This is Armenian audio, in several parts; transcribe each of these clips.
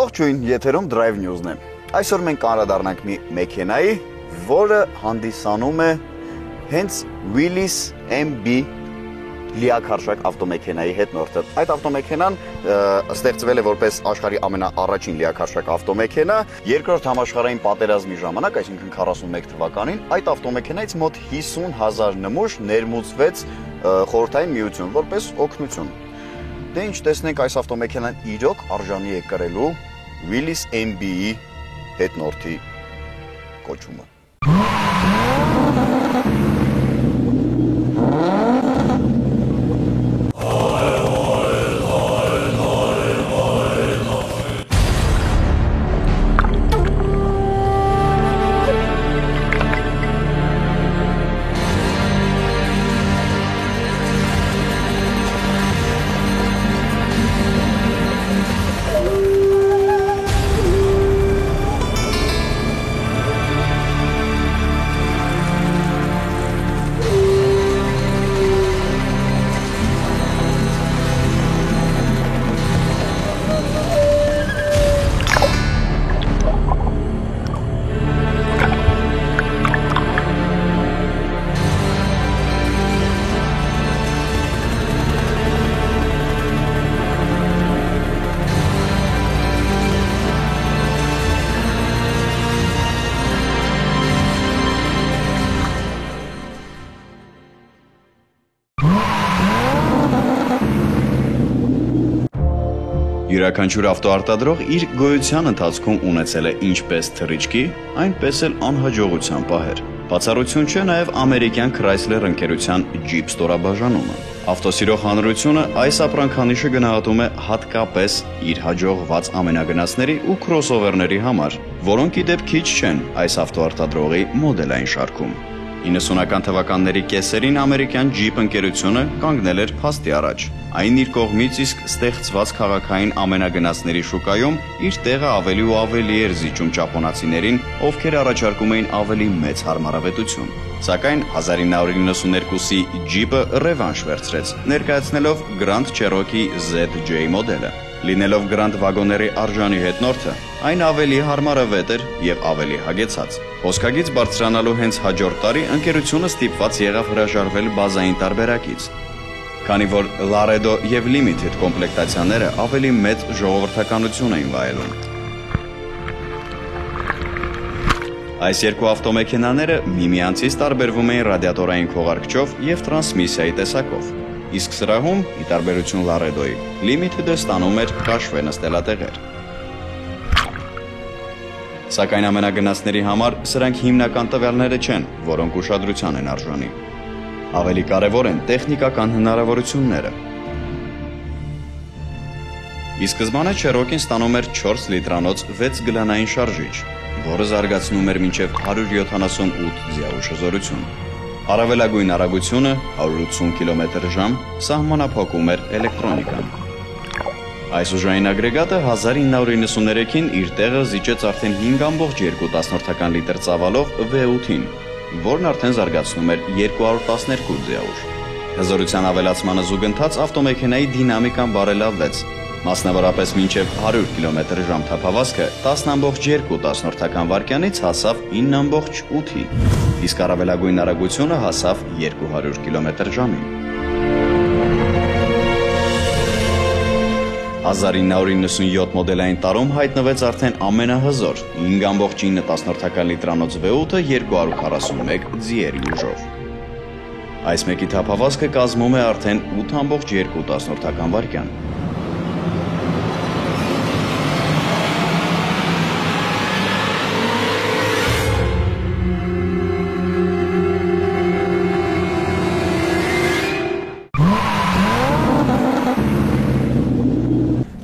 Ողջույն, եթերում Drive News-ն է։ Այսօր մենք անդրադառնանք մի մեքենայի, որը հանդիսանում է հենց Willys MB լիակարժեք ավտոմեքենայի հետնորդը։ Այդ ավտոմեքենան ստեղծվել է որպես աշխարհի ամենաառաջին լիակարժեք ավտոմեքենա, երկրորդ համաշխարհային պատերազմի ժամանակ, այսինքն 41 թվականին, այդ ավտոմեքենայից մոտ 50,000 նմուշ ներմուծվեց Խորհրդային Միություն որպես օգնություն։ Դե ինչ տեսնենք, այս ավտոմեքենան իրոք արժանի է կրելու Willys MB-ի հետնորդի կոչումը։ Յուրաքանչյուր ավտոարտադրող իր գոյության ընթացքում ունեցել է ինչպես թռիչքի, այնպես էլ անհաջողության պահեր։ Բացառություն չէ նաև ամերիկյան Chrysler ընկերության Jeep ստորաբաժանումը։ Ավտոսիրող հանրությունը այս ապրանքանիշը գնահատում է հատկապես իր հաջողված ամենագնացների ու քրոսովերների համար, որոնք ի դեպ քիչ չեն այս ավտոարտադրողի մոդելային շարքում։ 90-ական թվականների կեսերին ամերիկյան Jeep ընկերությունը կանգնել էր փաստի առաջ։ Այն իր կողմից իսկ ստեղծված քաղաքային ամենագնացների շուկայում իր տեղը ավելի ու ավելի էր զիջում ճապոնացիներին, ովքեր առաջարկում էին ավելի մեծ հարմարավետություն։ Սակայն 1992-ի Jeep-ը ռևանշ վերցրեց, ներկայացնելով Grand Cherokee ZJ մոդելը։ Լինելով Grand Wagoner-ի արժանի հետնորդը, այն ավելի հարմարավետ էր եւ ավելի հագեցած։ Հոսքագից բարձրանալու հենց հաջորդ տարի ընկերությունը ստիպված եղավ հրաժարվել բազային տարբերակից, քանի որ Laredo եւ Limited կոմպլեկտացիաները ավելի մեծ ժողովրդականություն էին վայելում։ Այս երկու ավտոմեքենաները միմյանցից տարբերվում էին ռադիատորային քողարկչով եւ տրանսմիսիայի տեսակով։ Իսկ սրահում, ի տարբերություն Laredo-ի, Limited-ը ստանում էր քաշվե նստելատեղեր։ Սակայն ամենագնացների համար սրանք հիմնական տվյալները չեն, որոնք ուշադրության են արժանի։ Ավելի կարևոր են տեխնիկական հնարավորությունները։ Ի սկզբանե Cherokee-ն ստանում էր 4 լիտրանոց 6 գլանային շարժիչ, որը զարգացնում էր մինչև 178 ձիավուշ հզորություն։ Առավելագույն արագությունը 180 կմ/ժ սահմանափակում էր էլեկտրոնիկան։ Այս ուժային ագրեգատը 1993-ին իր տեղը զիջեց արդեն 5.2 լիտր ծավալով V8-ին, որն արդեն զարգացնում էր 212 ձիավուշ։ Հզորության ավելացմանը զուգընթաց ավտոմեքենայի դինամիկան բարելավվեց, մասնավորապես մինչև 100 կմ/ժ թափավազքը 10.2 վայրկյանից հասավ 9.8-ի, իսկ առավելագույն արագությունը հասավ 200 կմ/ժ-ին։ 1997 մոդելային տարում հայտնվեց արդեն ամենահզոր 5.9 լիտրանոց V8-ը 241 ձիերի ուժով։ Այս մեկի թափավազքը կազմում է արդեն 8.2 վայրկյան։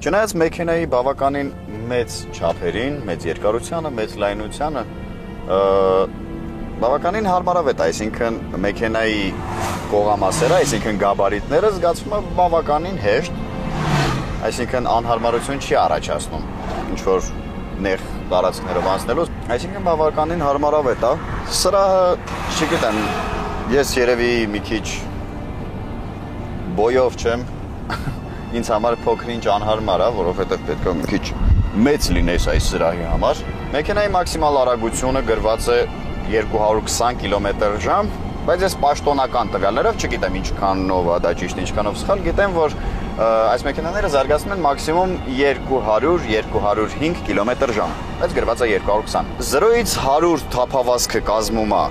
Չնայած մեքենայի բավականին մեծ չափերին, մեծ երկարությանը, մեծ լայնությանը, բավականին հարմարավետ, այսինքն մեքենայի կողամասերը, այսինքն գաբարիտները զգացվում է բավականին հեշտ, այսինքն անհարմարություն չի առաջացնում, ինչ որ նեղ տարածքներով անցնելուց, այսինքն բավականին հարմարավետ է։ Սրահը, չգիտեմ, ես երևի մի քիչ բոյով չեմ, ինձ համար փոքր-ինչ անհարմար է, որովհետև պետք է մի քիչ մեծ լինես այս սրահի համար։ Մեքենայի մաքսիմալ արագությունը գրված է 220 կմ/ժ, բայց ես պաշտոնական տվյալներով չգիտեմ ինչքանով է դա ճիշտ, ինչքանով սխալ, գիտեմ, որ այս մեքենաները զարգացնում են մաքսիմում 200-205 կմ/ժ, բայց գրված է 220։ 0-ից 100 թափավազքը կազմում է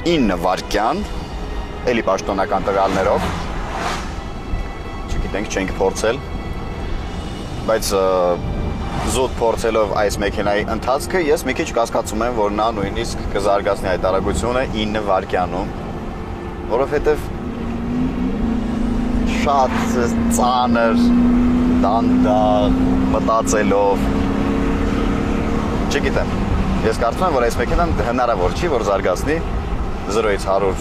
9 վայրկյան, էլի պաշտոնական տվյալներով, չգիտենք, չենք փորձել, բայց զուտ փորձելով այս մեքենայի ընթացքը ես մի քիչ կասկածում եմ, որ նա նույնիսկ կզարգացնի այդ արագությունը 9 վայրկյանում, որովհետև շատ ծանր, դանդաղ, մտածելով, չգիտեմ, ես կարծում եմ, որ այս մեքենան հնարավոր չի, որ զարգացնի 0-ից 100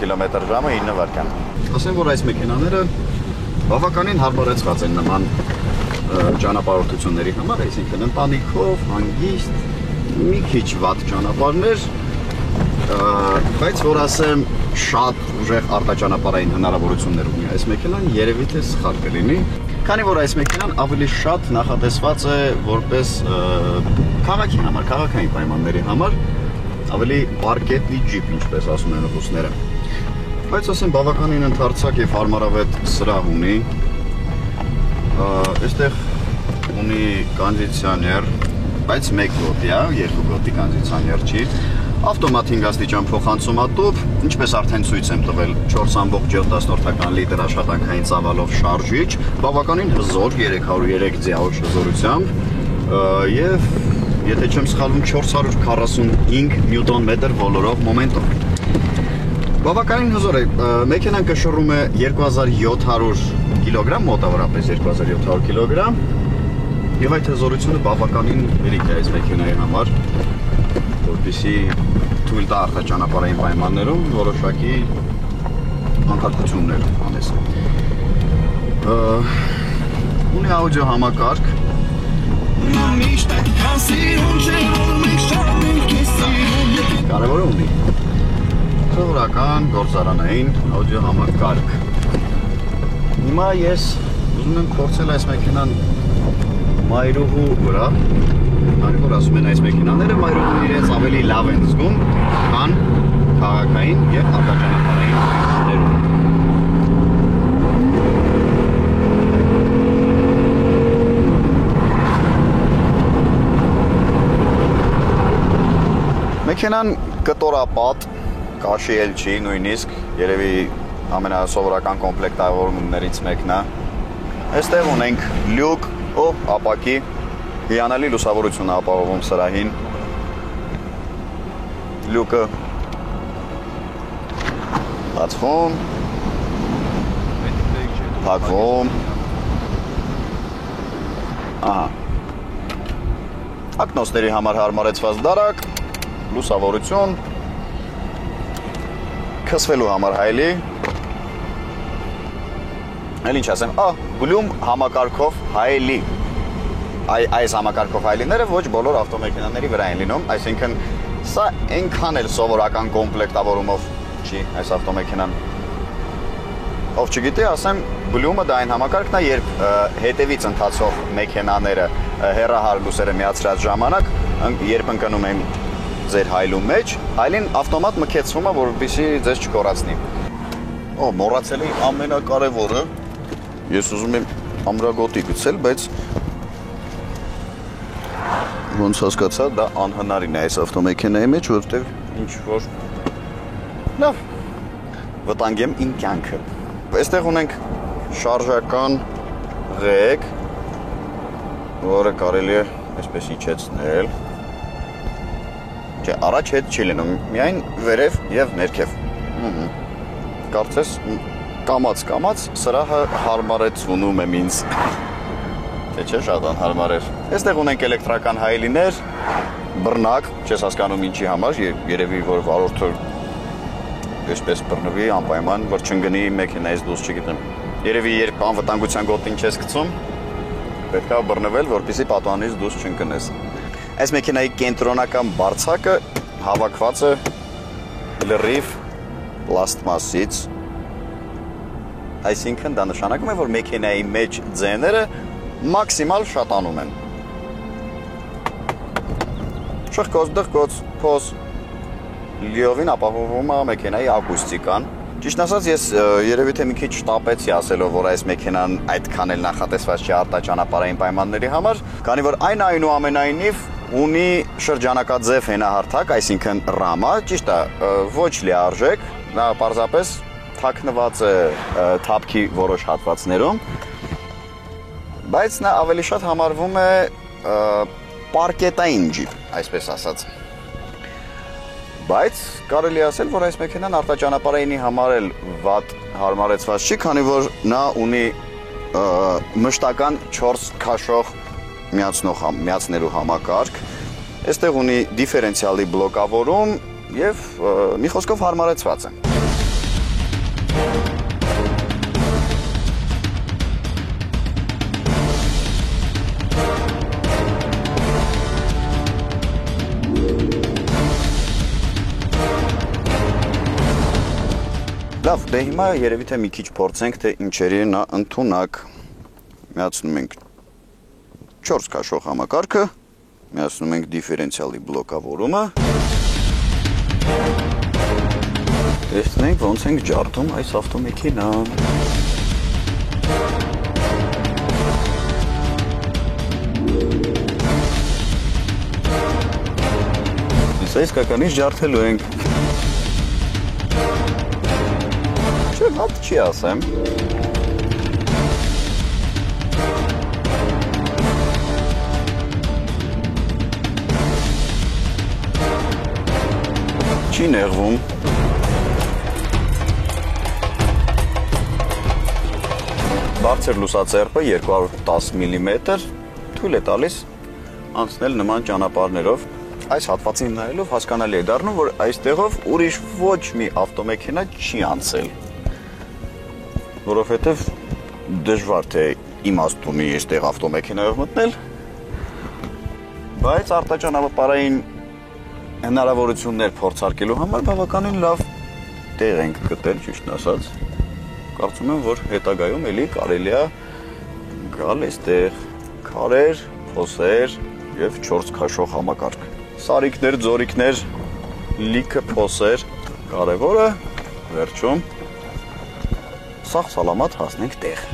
կմ/ժ 9 վայրկյանում։ Ասեմ, որ այս մեքենաները բավականին հարմարեցված են նման ճանապարհորդությունների համար, այսինքն ընտանիքով, հանգիստ, մի քիչ վատ ճանապարհներ, բայց որ ասեմ շատ ուժեղ արտաճանապարհային հնարավորություններ ունի այս մեքենան, երևի թե սխալ կլինի, քանի որ այս մեքենան ավելի շատ նախատեսված է որպես քաղաքի համար, քաղաքային պայմանների համար, ավելի պարկետի ջիպ, ինչպես ասում են ռուսները։ Բայց ասեմ բավականին ընդարձակ եւ հարմարավետ սրահ ունի։ Այստեղ ունի կոնդիցիոներ, բայց 1 գոտի է, 2 գոտի կոնդիցիոներ չի։ Ավտոմատ 5 աստիճան փոխանցումատուփ, ինչպես արդեն ցույց եմ տվել 4.7 լիտր աշխատանքային ծավալով շարժիչ, բավականին հզոր 303 ձիավոշ հզորությամբ եւ եթե չեմ սխալվում 445 նյուտոն-մետր ոլորով մոմենտով։ Բավականին հզոր է, մեքենան կշռում է 2700 կիլոգրամ, մոտավորապես 2700 կիլոգրամ եւ այդ հզորությունը բավականին մերիկ է այս մեքենայի համար, որպեսզի թույլ տա արտաճանապարհային պայմաններում որոշակի անկարգություններ անես։ Ունի աուդիո համակարգ, կարևորը ունի սովորական գործարանային աուդիո համակարգ։ Հիմա ես ուզում եմ փորձել այս մեքենան մայրուղու վրա, քանի որ ասում են այս մեքենաները մայրուղուն իրենց ավելի լավ են զգում, քան քաղաքային եւ արտաճանապարհային ներում։ Մեքենան կտորապատ, կաշի էլ չի, նույնիսկ երևի ամենասովորական կոմպլեկտավորումներից մեկն է։ Այստեղ ունենք լյուկ, ապակի, հիանալի լուսավորություն է ապահովում սրահին։ Լյուկը բացվում, փակվում։ Ահա։ Ակնոցների համար հարմարեցված դարակ, լուսավորություն, քսվելու համար հայելի, էլ ինչ ասեմ, բլում համակարգով հայելի, այս համակարգով հայելիները ոչ բոլոր ավտոմեքենաների վրա են լինում, այսինքն սա այնքան էլ սովորական կոմպլեկտավորումով չի այս ավտոմեքենան, ով չգիտի, ասեմ, բլումը դա այն համակարգն է, երբ հետևից ընթացող մեքենաները հեռահար լուսերը միացրած ժամանակ, երբ ընկնում են ձեր հայլու մեջ, հայլին ավտոմատ մքեցվում է, որպեսզի ձեզ չկորացնի։ Մոռացել էի ամենակարևորը, ես ուզում եմ ամրագոտի գցել, բայց ոնց հասկացա, դա անհնարին է այս ավտոմեքենայի մեջ, որովհետև ինչ որ լավ վտանգեմ իմ կյանքը։ Այստեղ ունենք շարժական ղեկ, որը կարելի է այսպես իջեցնել։ Չէ, առաջ հետ չի լինում, միայն վերև և ներքև։ Կարծես կամաց սրահը հարմարեցնում եմ ինձ։ Թե չէ շատ անհարմար էր։ Այստեղ ունենք էլեկտրական հայելիներ, բռնակ, չես հասկանում ինչի համար, երևի որ վարորդը այսպես բռնվի անպայման, որ չընկնի մեքենայից դուրս, չգիտեմ։ Երևի երբ անվտանգության գոտին չես գցում, պետք է բռնվել, որպեսզի պատուհանից դուրս չընկնես։ Այս մեքենայի կենտրոնական բարձակը հավաքված է լրիվ պլաստմասից, այսինքն դա նշանակում է, որ մեքենայի մեջ ձեները մաքսիմալ շատանում են։ Շղկոց, դղկոց, փոս լիովին ապահովում է մեքենայի ակուստիկան։ Ճիշտ ասած, ես երևի թե մի քիչ շտապեցի ասելով, որ այս մեքենան այդքան էլ նախատեսված չի արտաճանապարհային պայմանների համար, քանի որ այն այնուամենայնիվ ունի շրջանակաձև հենահարթակ, այսինքն ռամա, ճիշտ է, ոչ լիարժեք, նա պարզապես թաքնված է թափքի որոշ հատվածներում, բայց նա ավելի շատ համարվում է պարկետային ջիպ, այսպես ասած։ Բայց կարելի ասել, որ այս մեքենան արտաճանապարհայինի համար էլ վատ հարմարեցված չի, քանի որ նա ունի մշտական 4 քաշող միացնելու համակարգ, այստեղ ունի դիֆերենցիալի բլոկավորում եւ մի խոսքով հարմարեցված է։ Լավ, դե հիմա երևի թե մի քիչ փորձենք, թե ինչերի նա ընդունակ։ Միացնում ենք 4 քաշող համակարգը, միացնում ենք դիֆերենցիալի բլոկավորումը։ Տեսնենք ոնց ենք ջարդում այս ավտոմեքենան։ Սա իսկականից ջարդելու ենք։ Չէ, վատ չի ասեմ։ Չի նեղվում։ Բարձր լուսաձեռքը 210 մմ թույլ է տալիս անցնել նման ճանապարհներով։ Այս հատվածին նայելով հասկանալի է դառնում, որ այստեղով ուրիշ ոչ մի ավտոմեքենա չի անցել, որովհետև դժվար թե իմաստ ունի այստեղ ավտոմեքենայով մտնել, բայց արտաճանապարհային հնարավորություններ փորձարկելու համար բավականին լավ տեղ ենք գտել, ճիշտն ասած։ Կարծում եմ, որ հետագայում էլի կարելի է գալ այստեղ քարեր, փոսեր եւ 4 քաշող համակարգ։ Սարիկներ, ձորիկներ, լիքը փոսեր, կարևորը վերջում սաղ սալամատ հասնենք տեղ։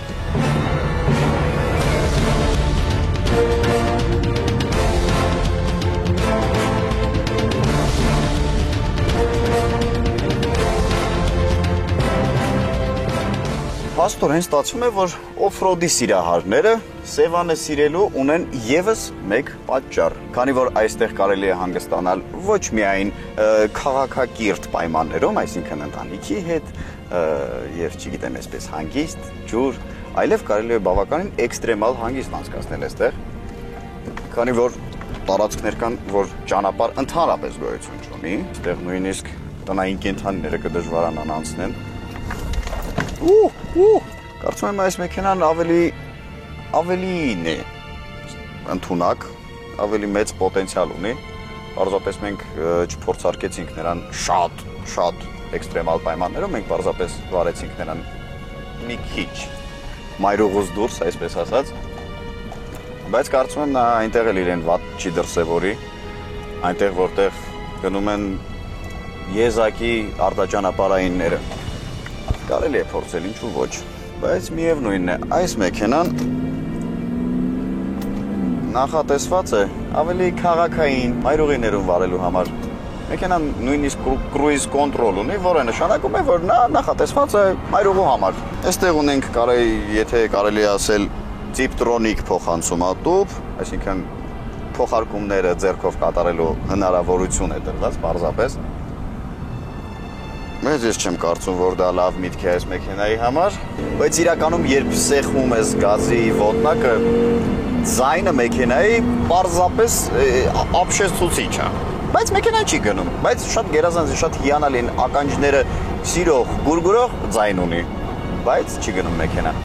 Փաստորեն ստացվում է, որ օֆրոդի սիրահարները Սևանը սիրելու ունեն եւս մեկ պատճառ, քանի որ այստեղ կարելի է հանգստանալ ոչ միայն քաղաքակիրթ պայմաններում, այսինքն ընտանիքի հետ եւ չգիտեմ, այսպես հանգիստ, ջուր, այլև կարելի է բավականին էքստրեմալ հանգիստ անցկացնել այստեղ, քանի որ տարածքներ կան, որ ճանապարհ ընդհանրապես գոյություն չունի, այստեղ նույնիսկ տնային կենդանիները կդժվարանան անցնել։ Կարծում եմ այս մեքենան ավելին է ընդունակ, ավելի մեծ պոտենցիալ ունի, պարզապես մենք չփորձարկեցինք նրան շատ էքստրեմալ պայմաններում, մենք պարզապես վարեցինք նրան մի քիչ մայրուղուց դուրս, այսպես ասած, բայց կարծում եմ նա այնտեղ էլ իրեն վատ չի դրսևորի, այնտեղ որտեղ գնում են եզակի արտաճանապարհայինները, կարելի է փորձել, ինչու ոչ, բայց միևնույնն է, այս մեքենան նախատեսված է ավելի քաղաքային մայրուղիներում վարելու համար։ Մեքենան նույնիսկ կրուիզ կոնտրոլ ունի, որը նշանակում է, որ նա նախատեսված է մայրուղու համար։ Այստեղ ունենք, եթե կարելի ասել, ծիպտրոնիկ փոխանցումատուփ, այսինքն փոխարկումները ձեռքով կատարելու հնարավորություն է տրված պարզապես։ Մեծ ես չեմ կարծում, որ դա լավ միտք է այս մեքենայի համար, բայց իրականում երբ սեղմում ես գազի ոտնակը, ձայնը մեքենայի պարզապես ապշեցուցիչ է, բայց մեքենա չի գնում, բայց շատ գերազանց, շատ հիանալի են ականջները սիրող, գուրգուրող ձայն ունի, բայց չի գնում մեքենա։